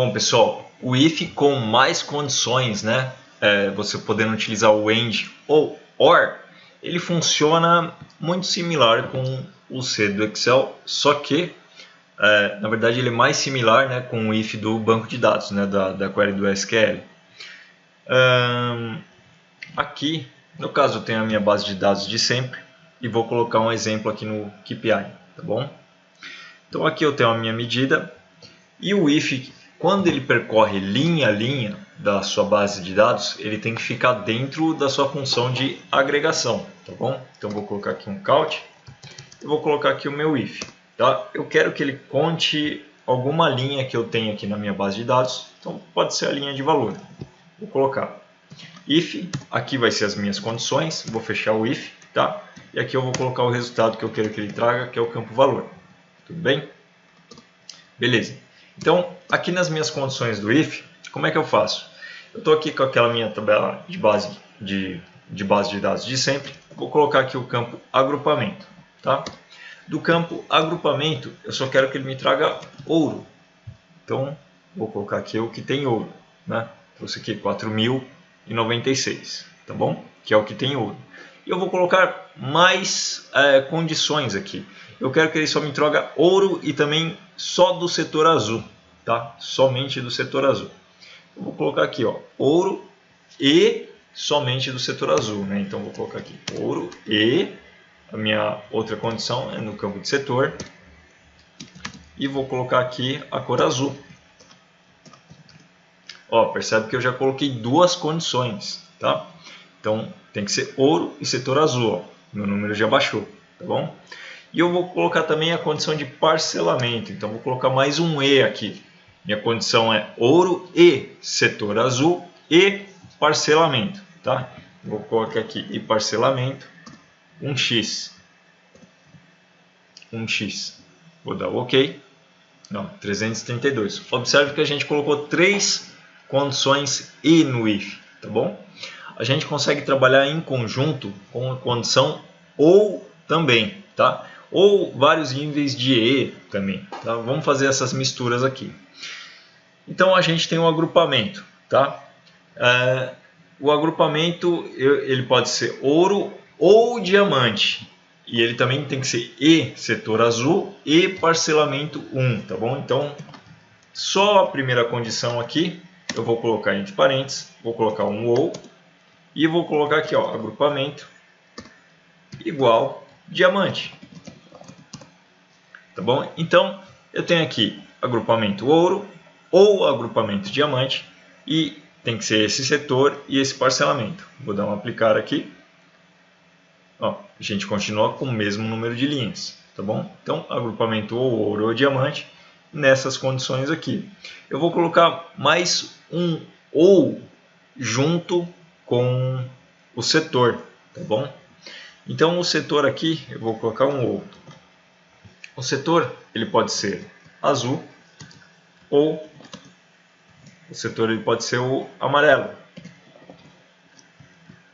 Bom, pessoal, o if com mais condições, né? Você podendo utilizar o AND ou OR, ele funciona muito similar com o C do Excel, só que, na verdade, ele é mais similar, né, com o if do banco de dados, né, da query do SQL. Aqui, no caso, eu tenho a minha base de dados de sempre e vou colocar um exemplo aqui no KPI, tá bom? Então aqui eu tenho a minha medida e o if, quando ele percorre linha a linha da sua base de dados, ele tem que ficar dentro da sua função de agregação, tá bom? Então vou colocar aqui um count e vou colocar aqui o meu if, tá? Eu quero que ele conte alguma linha que eu tenho aqui na minha base de dados, então pode ser a linha de valor. Vou colocar if, aqui vai ser as minhas condições, vou fechar o if, tá? E aqui eu vou colocar o resultado que eu quero que ele traga, que é o campo valor. Tudo bem? Beleza. Então, aqui nas minhas condições do if, como é que eu faço? Eu estou aqui com aquela minha tabela de base de dados de sempre. Vou colocar aqui o campo agrupamento, tá? Do campo agrupamento, eu só quero que ele me traga ouro. Então, vou colocar aqui o que tem ouro, né? Trouxe aqui 4.096, tá bom? Que é o que tem ouro. E eu vou colocar mais condições aqui. Eu quero que ele só me traga ouro e também só do setor azul, tá? Somente do setor azul. Eu vou colocar aqui, ó, ouro e somente do setor azul, né? Então vou colocar aqui ouro e a minha outra condição é no campo de setor e vou colocar aqui a cor azul. Ó, percebe que eu já coloquei duas condições, tá? Então tem que ser ouro e setor azul, ó. Meu número já baixou, tá bom? E eu vou colocar também a condição de parcelamento. Então vou colocar mais um E aqui. Minha condição é ouro e setor azul e parcelamento, tá? Vou colocar aqui e parcelamento 1x. 1x. Vou dar OK. Não, 332. Observe que a gente colocou três condições e no if, tá bom? A gente consegue trabalhar em conjunto com a condição ou também, tá? Ou vários níveis de e também, tá? Vamos fazer essas misturas aqui. Então a gente tem um agrupamento, tá? O agrupamento ele pode ser ouro ou diamante. E ele também tem que ser e setor azul e parcelamento 1, tá bom? Então, só a primeira condição aqui, eu vou colocar entre parênteses, vou colocar um ou e vou colocar aqui, ó, agrupamento igual diamante. Tá bom? Então, eu tenho aqui agrupamento ouro ou agrupamento diamante e tem que ser esse setor e esse parcelamento. Vou dar um aplicar aqui. Ó, a gente continua com o mesmo número de linhas, tá bom? Então, agrupamento ou ouro ou diamante nessas condições aqui. Eu vou colocar mais um ou junto com o setor, tá bom? Então, o setor aqui, eu vou colocar um ou. O setor, ele pode ser azul ou o setor ele pode ser o amarelo.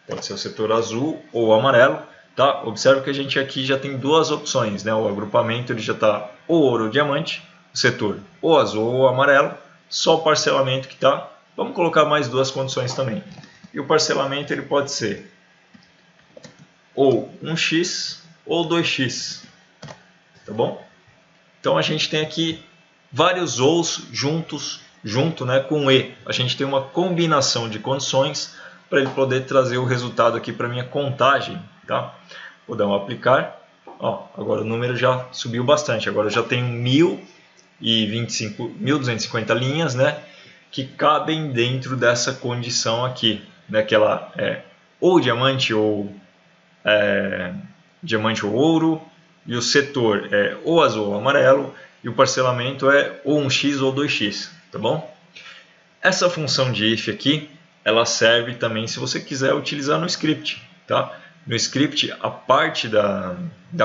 Pode ser o setor azul ou amarelo, tá? Observe que a gente aqui já tem duas opções, né? O agrupamento ele já está ou ouro ou diamante, o setor ou azul ou amarelo, só o parcelamento que está. Vamos colocar mais duas condições também. E o parcelamento ele pode ser ou 1x ou 2x. Tá bom? Então a gente tem aqui vários ous junto, né, com e. A gente tem uma combinação de condições para ele poder trazer o resultado aqui para minha contagem, tá? Vou dar um aplicar. Ó, agora o número já subiu bastante. Agora eu já tenho 1.250 linhas, né, que cabem dentro dessa condição aqui, né, que ela é ou diamante ou ouro. E o setor é ou azul ou amarelo, e o parcelamento é ou 1x ou 2x, tá bom? Essa função de if aqui, ela serve também se você quiser utilizar no script, tá? No script, a parte da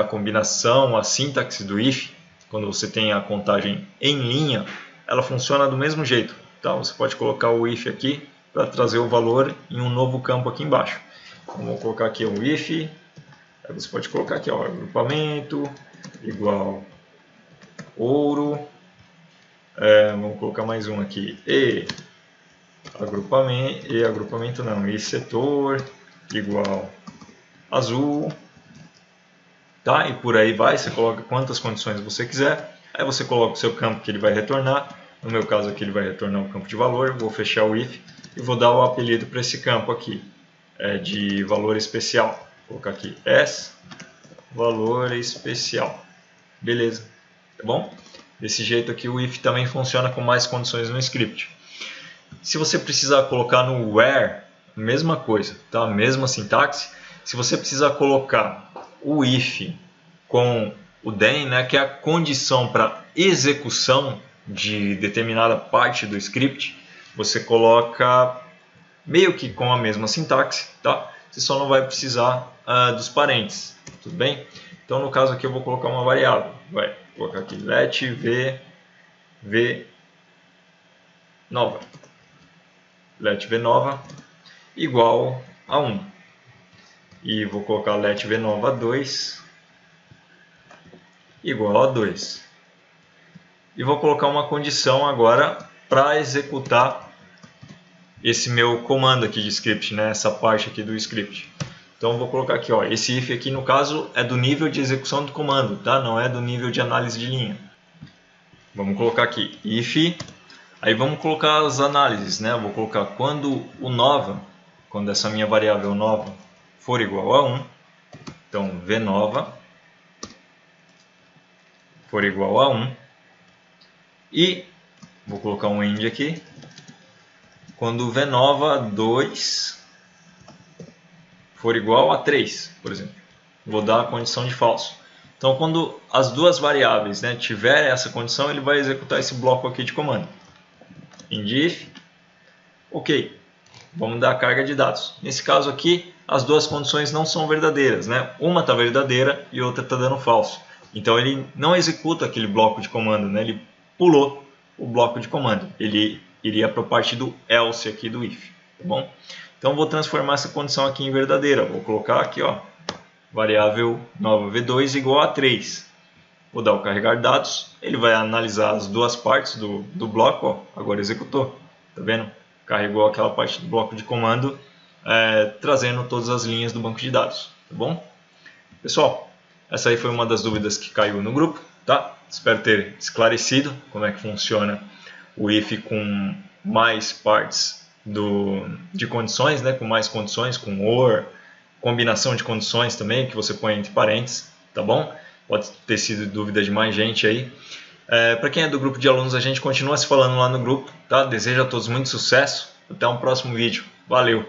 combinação, a sintaxe do if, quando você tem a contagem em linha, ela funciona do mesmo jeito, tá? Você pode colocar o if aqui para trazer o valor em um novo campo aqui embaixo. Então, vou colocar aqui o if. Aí você pode colocar aqui, ó, agrupamento igual ouro, Vamos colocar mais um aqui. E agrupamento não, e setor igual azul, tá? E por aí vai, você coloca quantas condições você quiser. Aí você coloca o seu campo que ele vai retornar. No meu caso aqui ele vai retornar o campo de valor. Vou fechar o if e vou dar o apelido para esse campo aqui, de valor especial. Vou colocar aqui s valor especial. Beleza, tá bom? Desse jeito aqui o if também funciona com mais condições no script. Se você precisar colocar no where, mesma coisa, tá? Mesma sintaxe. Se você precisar colocar o if com o then, né, que é a condição para execução de determinada parte do script, você coloca meio que com a mesma sintaxe, tá? Você só não vai precisar dos parênteses, tudo bem? Então no caso aqui eu vou colocar uma variável, vou colocar aqui let v nova, let v nova igual a 1, e vou colocar let v nova 2 igual a 2, e vou colocar uma condição agora para executar esse meu comando aqui de script, né? Essa parte aqui do script. Então vou colocar aqui, ó, esse if aqui no caso é do nível de execução do comando, tá? Não é do nível de análise de linha. Vamos colocar aqui if, aí vamos colocar as análises, né? Eu vou colocar quando o nova, quando essa minha variável nova for igual a 1, então v nova for igual a 1, e vou colocar um end aqui, quando o v nova 2 for igual a 3, por exemplo. Vou dar a condição de falso. Então, quando as duas variáveis, né, tiver essa condição, ele vai executar esse bloco aqui de comando. End if, ok. Vamos dar a carga de dados. Nesse caso aqui, as duas condições não são verdadeiras, né? Uma está verdadeira e outra está dando falso. Então, ele não executa aquele bloco de comando, né? Ele pulou o bloco de comando. Ele iria para a parte do else aqui do if, tá bom? Então, vou transformar essa condição aqui em verdadeira. Vou colocar aqui, ó, variável nova v2 igual a 3. Vou dar o carregar dados. Ele vai analisar as duas partes do bloco. Ó, agora executou. Tá vendo? Carregou aquela parte do bloco de comando, trazendo todas as linhas do banco de dados. Tá bom? Pessoal, essa aí foi uma das dúvidas que caiu no grupo. Tá? Espero ter esclarecido como é que funciona o if com mais partes de condições, né? Com mais condições, com or, combinação de condições também, que você põe entre parênteses, tá bom? Pode ter sido dúvida de mais gente aí. Para quem é do grupo de alunos, a gente continua se falando lá no grupo, tá? Desejo a todos muito sucesso. Até um próximo vídeo. Valeu!